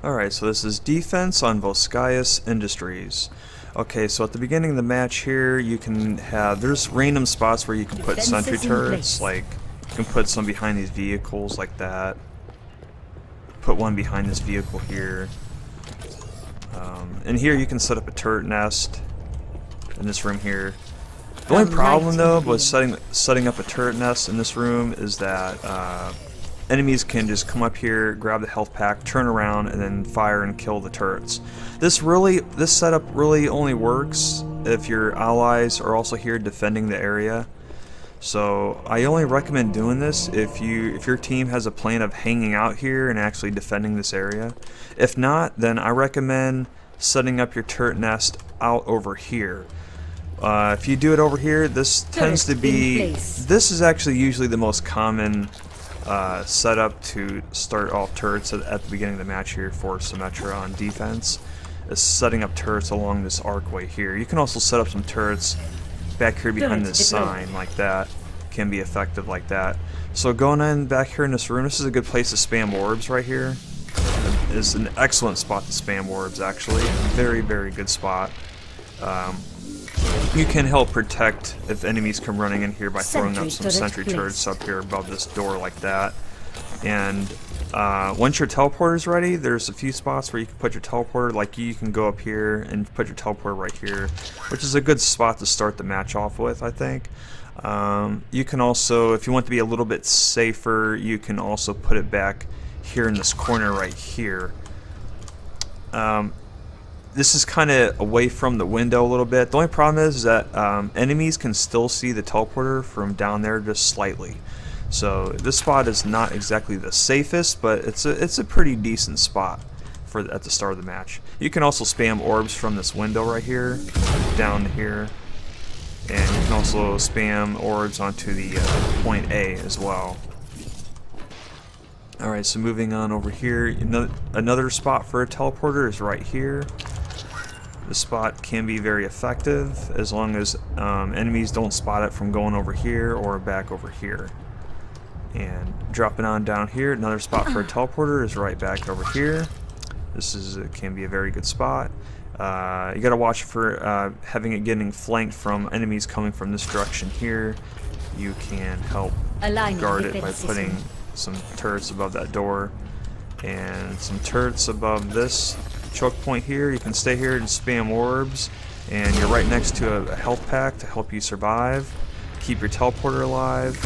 Alright, so this is defense on Volskaya Industries. Okay, so at the beginning of the match here, you can have, there's random spots where you can put sentry turrets, like, you can put some behind these vehicles like that. Put one behind this vehicle here. And here you can set up a turret nest in this room here. The only problem though with setting up a turret nest in this room is that enemies can just come up here, grab the health pack, turn around, and then fire and kill the turrets. This setup really only works if your allies are also here defending the area. So I only recommend doing this if your team has a plan of hanging out here and actually defending this area. If not, then I recommend setting up your turret nest out over here. If you do it over here, this tends to be, this is actually usually the most common setup to start off turrets at the beginning of the match here for Symmetra on defense, is setting up turrets along this archway here. You can also set up some turrets back here behind this sign like that. Can be effective like that. So going in back here in this room, this is a good place to spam orbs right here. It is an excellent spot to spam orbs actually. Very, very good spot. You can help protect if enemies come running in here by throwing up some sentry turrets up here above this door like that. And once your teleporter is ready, there's a few spots where you can put your teleporter, like you can go up here and put your teleporter right here, which is a good spot to start the match off with, I think. You can also, if you want to be a little bit safer, you can also put it back here in this corner right here. This is kind of away from the window a little bit. The only problem is that enemies can still see the teleporter from down there just slightly. So this spot is not exactly the safest, but it's a pretty decent spot for at the start of the match. You can also spam orbs from this window right here down here, and you can also spam orbs onto the point A as well. Alright, so moving on over here, another spot for a teleporter is right here. This spot can be very effective as long as enemies don't spot it from going over here or back over here. And dropping on down here, another spot for a teleporter is right back over here. This can be a very good spot. You gotta watch for having it getting flanked from enemies coming from this direction here. You can help guard it by putting some turrets above that door and some turrets above this choke point here. You can stay here and spam orbs, and you're right next to a health pack to help you survive. Keep your teleporter alive.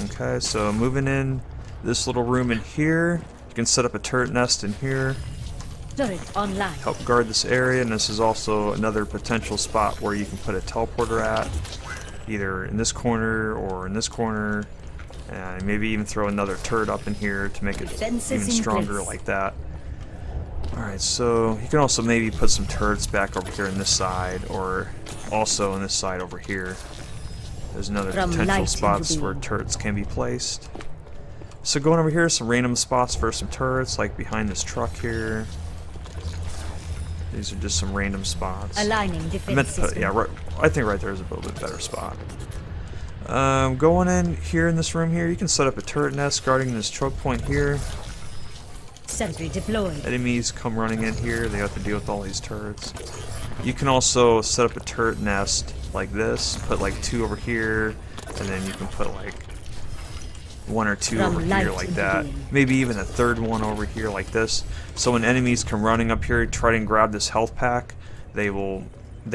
Okay, so moving in this little room in here, you can set up a turret nest in here. Turret online. Help guard this area, and this is also another potential spot where you can put a teleporter at, either in this corner or in this corner, and maybe even throw another turret up in here to make it even stronger like that. Alright, so you can also maybe put some turrets back over here on this side, or also on this side over here. There's another potential spots where turrets can be placed. So going over here, some random spots for some turrets, like behind this truck here. These are just some random spots. Aligning defense system. Yeah, right, I think right there is a little bit better spot. Going in here in this room here, you can set up a turret nest guarding this choke point here. Sentry deployed. Enemies come running in here, they have to deal with all these turrets. You can also set up a turret nest like this, put like 2 over here, and then you can put like 1 or 2 over here like that. Maybe even a 3rd one over here like this. So when enemies come running up here, try and grab this health pack, they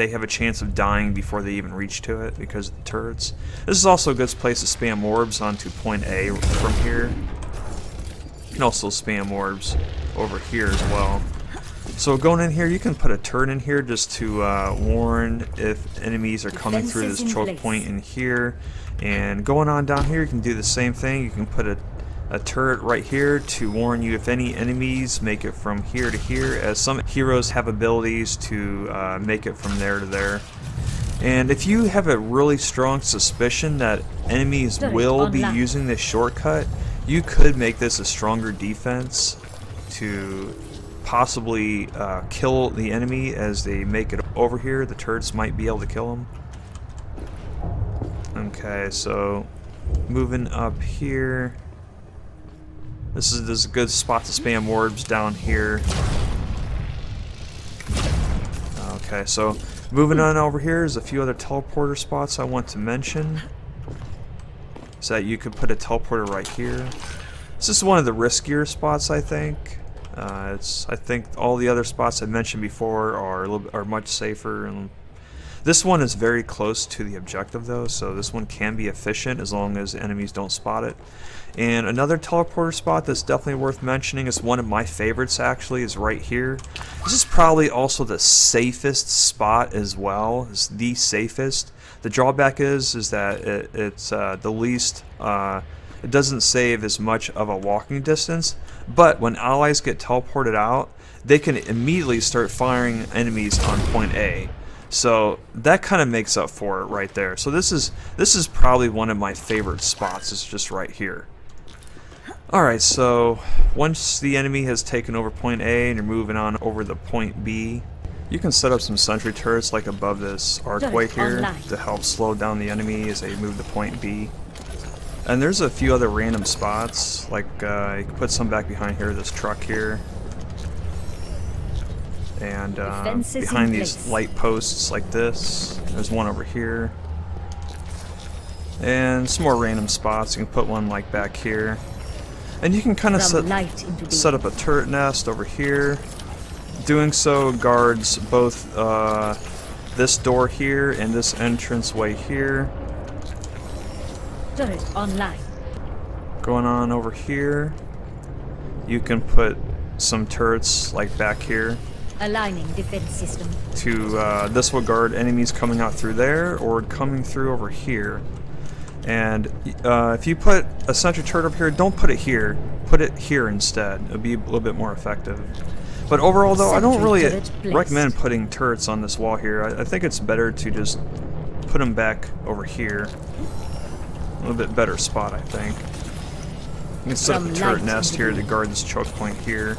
have a chance of dying before they even reach to it because of the turrets. This is also a good place to spam orbs onto point A from here. You can also spam orbs over here as well. So going in here, you can put a turret in here just to warn if enemies are coming through this choke point in here. And going on down here, you can do the same thing. You can put a turret right here to warn you if any enemies make it from here to here, as some heroes have abilities to make it from there to there. And if you have a really strong suspicion that enemies will be using this shortcut, you could make this a stronger defense to possibly kill the enemy as they make it over here. The turrets might be able to kill them. Okay, so moving up here. This This is a good spot to spam orbs down here. Okay, so moving on over here is a few other teleporter spots I want to mention. So that you could put a teleporter right here. This is one of the riskier spots, I think. I think all the other spots I mentioned before are much safer, and this one is very close to the objective though, so this one can be efficient as long as enemies don't spot it. And another teleporter spot that's definitely worth mentioning, is one of my favorites actually, is right here. This is probably also the safest spot as well. It's the safest. The drawback is that it's the least, it doesn't save as much of a walking distance, but when allies get teleported out, they can immediately start firing enemies on point A. So that kind of makes up for it right there. So this is probably one of my favorite spots. It's just right here. Alright, so once the enemy has taken over point A and you're moving on over the point B, you can set up some sentry turrets like above this archway here to help slow down the enemy as they move to point B. And there's a few other random spots, like you can put some back behind here, this truck here. And behind these light posts like this, there's one over here. And some more random spots, you can put one like back here. And you can kind of set up a turret nest over here. Doing so guards both this door here and this entranceway here. Turret online. Going on over here, you can put some turrets like back here. Aligning defense system. This will guard enemies coming out through there or coming through over here. And if you put a sentry turret up here, don't put it here. Put it here instead. It'll be a little bit more effective. But overall, though, I don't really recommend putting turrets on this wall here. I think it's better to just put them back over here. A little bit better spot, I think. You can set up a turret nest here to guard this choke point here.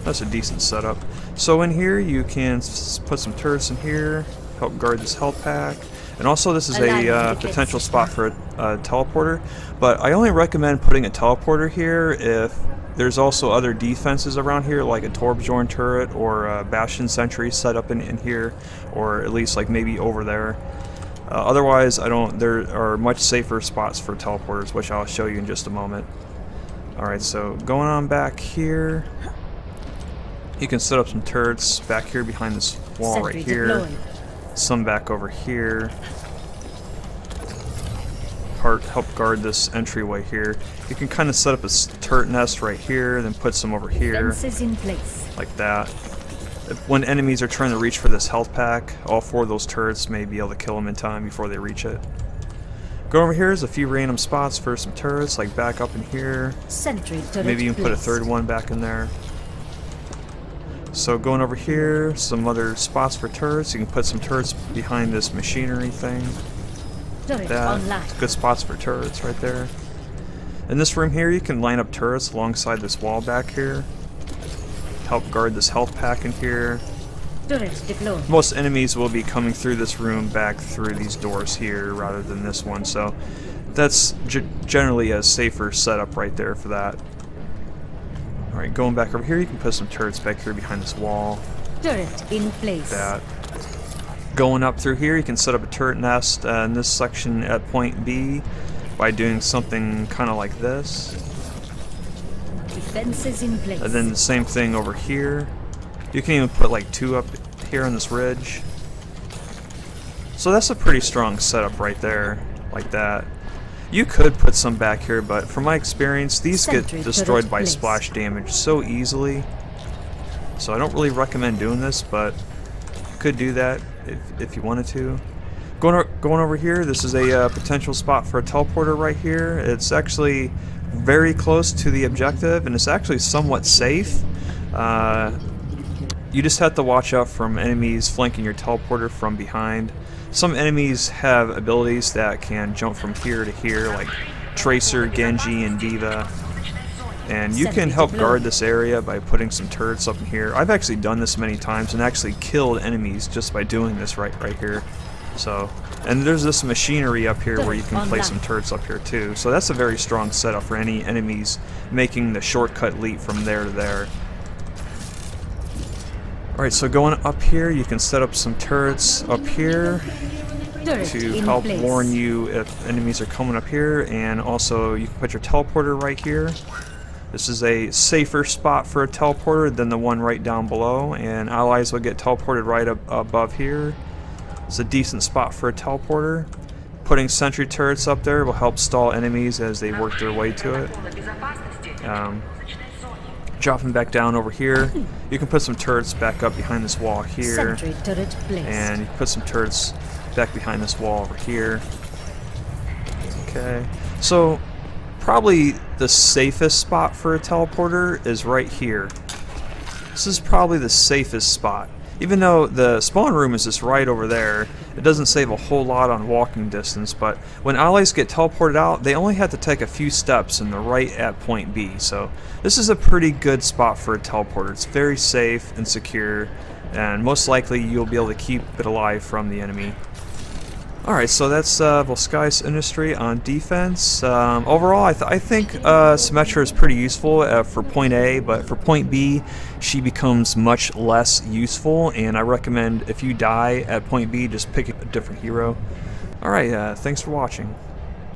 That's a decent setup. So in here, you can put some turrets in here, help guard this health pack. And also this is a potential spot for a teleporter, but I only recommend putting a teleporter here if there's also other defenses around here, like a Torbjorn turret or a Bastion sentry set up in here, or at least like maybe over there. Otherwise, there are much safer spots for teleporters, which I'll show you in just a moment. Alright, so going on back here, you can set up some turrets back here behind this wall right here. Some back over here. Help guard this entryway here. You can kind of set up a turret nest right here, then put some over here, in place. like that. When enemies are trying to reach for this health pack, all four of those turrets may be able to kill them in time before they reach it. Go over here is a few random spots for some turrets, like back up in here. Sentry turret Maybe you can put a third one back in there. So going over here, some other spots for turrets. You can put some turrets behind this machinery thing. That's good spots for turrets right there. In this room here, you can line up turrets alongside this wall back here. Help guard this health pack in here. Turret deployed. Most enemies will be coming through this room back through these doors here rather than this one, so that's generally a safer setup right there for that. Alright, going back over here, you can put some turrets back here behind this wall. Turret in place. That. Going up through here, you can set up a turret nest in this section at point B by doing something kind of like this. Defenses in place. And then the same thing over here. You can even put like two up here on this ridge. So that's a pretty strong setup right there, like that. You could put some back here, but from my experience, these get destroyed by splash damage so easily. So I don't really recommend doing this, but you could do that if you wanted to. Going over here, this is a potential spot for a teleporter right here. It's actually very close to the objective, and it's actually somewhat safe. You just have to watch out from enemies flanking your teleporter from behind. Some enemies have abilities that can jump from here to here, like Tracer, Genji, and Diva. And you can help guard this area by putting some turrets up in here. I've actually done this many times and actually killed enemies just by doing this right here. So And there's this machinery up here where you can place some turrets up here too. So that's a very strong setup for any enemies making the shortcut leap from there to there. Alright, so going up here, you can set up some turrets up here to help warn you if enemies are coming up here, and also you can put your teleporter right here. This is a safer spot for a teleporter than the one right down below, and allies will get teleported right above here. It's a decent spot for a teleporter. Putting sentry turrets up there will help stall enemies as they work their way to it. Dropping back down over here, you can put some turrets back up behind this wall here, and you can put some turrets back behind this wall over here. Okay, so probably the safest spot for a teleporter is right here. This is probably the safest spot. Even though the spawn room is just right over there, it doesn't save a whole lot on walking distance, but when allies get teleported out, they only have to take a few steps and they're right at point B. So this is a pretty good spot for a teleporter. It's very safe and secure, and most likely you'll be able to keep it alive from the enemy. Alright, so that's Volskaya's Industry on defense. Overall, I think Symmetra is pretty useful for point A, but for point B, she becomes much less useful, and I recommend if you die at point B, just pick a different hero. Alright, thanks for watching.